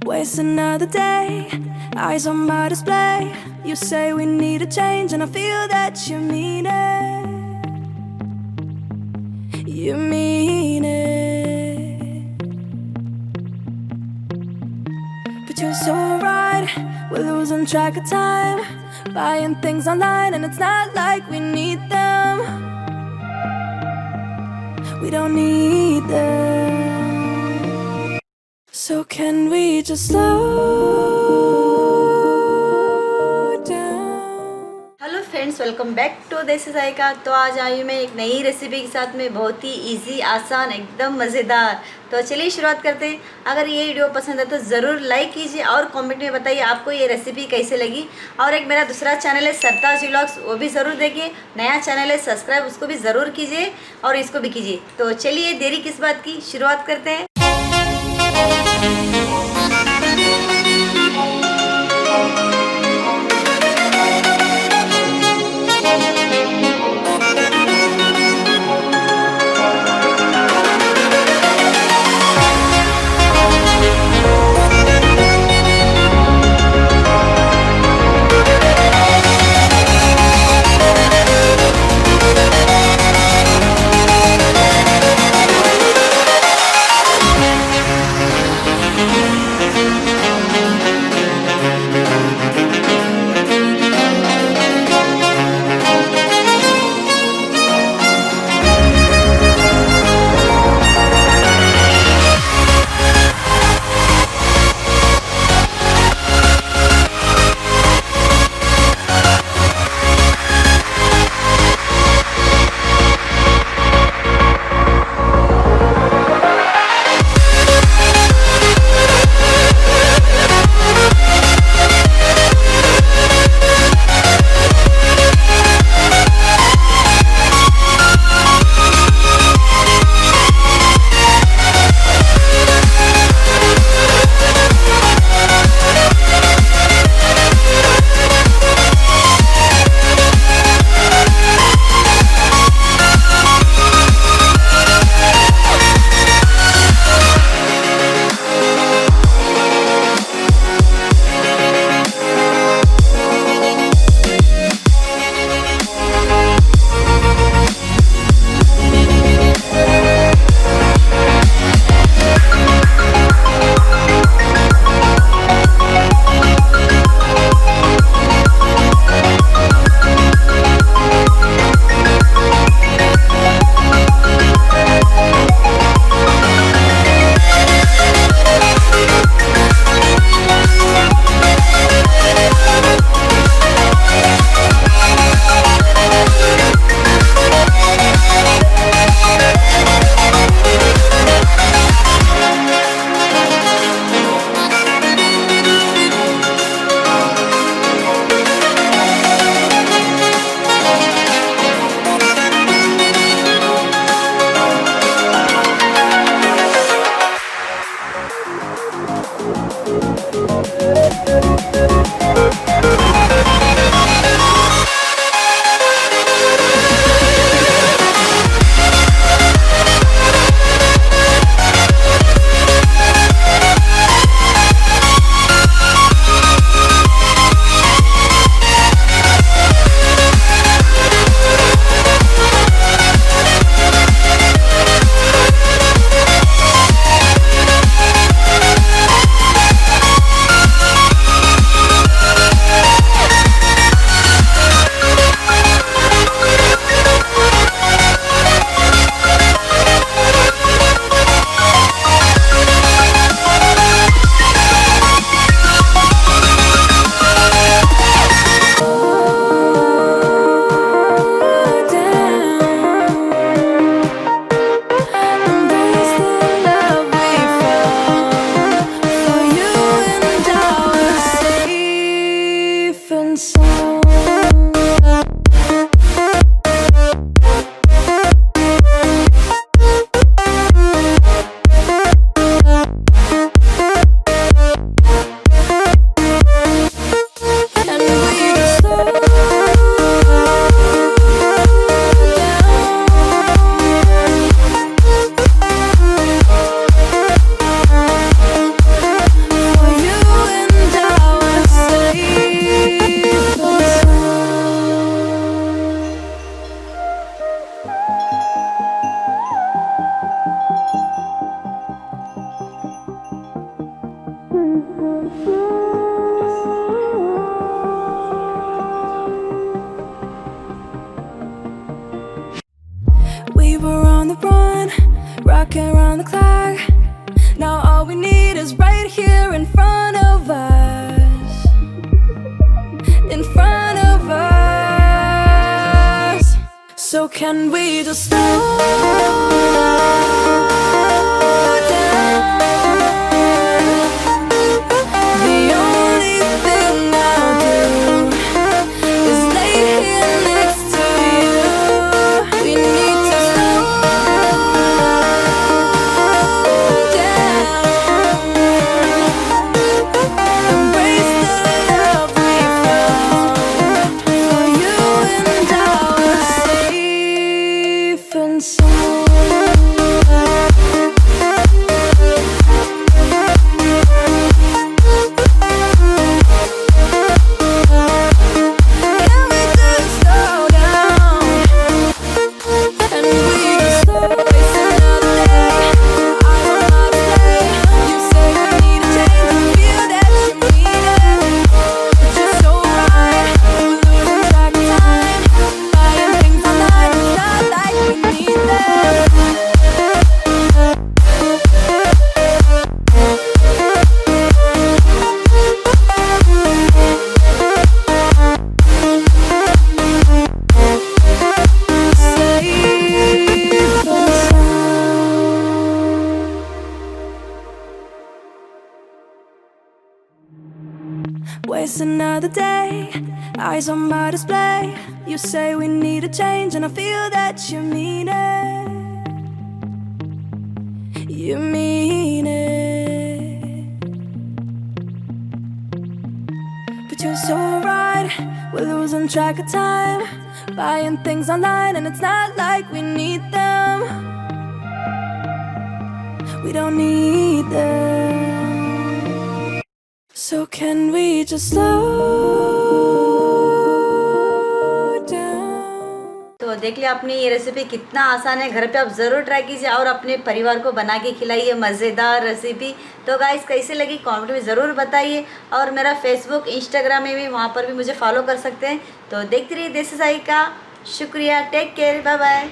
waste another day. Eyes on my display. You say we need a change, and I feel that you mean it. You mean it. But you're so right, we're losing track of time, buying things online, and it's not like we need them. We don't need them. So can we just slow down? Hello friends, welcome back to Desi Zayka. तो आज आई हूँ मैं एक नई recipe के साथ में, बहुत ही इजी, आसान, एकदम मज़ेदार। तो चलिए शुरुआत करते हैं। अगर ये वीडियो पसंद है तो ज़रूर लाइक कीजिए और कमेंट में बताइए आपको ये रेसिपी कैसे लगी। और एक मेरा दूसरा चैनल है सरताज व्लॉग्स, वो भी ज़रूर देखिए। नया चैनल है, सब्सक्राइब उसको भी ज़रूर कीजिए और इसको भी कीजिए। तो चलिए देरी किस बात की, शुरुआत करते हैं। We were on the run, rocking around the clock. Now all we need is right here in front of us. In front of us. So can we just slow down? The only thing I'll do is lay here next to you. We need to slow down. Embrace the love we found. For you and I are safe and sound. Can we just slow down? And we just slow waste another day. I don't know how to play. You say we need a change and feel that you mean it. But you're so right. We're losing track of time. Buying things online, it's not like we need them. Safe and sound. Waste another day, eyes on my display. You say we need a change, and I feel that you mean it. You mean it. But you're so right, we're losing track of time. Buying things online, and it's not like we need them. We don't need them. So can we just slow down? तो देख लिया आपने, ये recipe कितना आसान है। घर पे आप ज़रूर ट्राई कीजिए और अपने परिवार को बना के खिलाइए। मज़ेदार रेसिपी। तो गाइस कैसे लगी कमेंट में ज़रूर बताइए। और मेरा फेसबुक इंस्टाग्राम में भी, वहाँ पर भी मुझे फॉलो कर सकते हैं। तो देखते रहिए देसी जायका। शुक्रिया, टेक केयर, बाय बाय।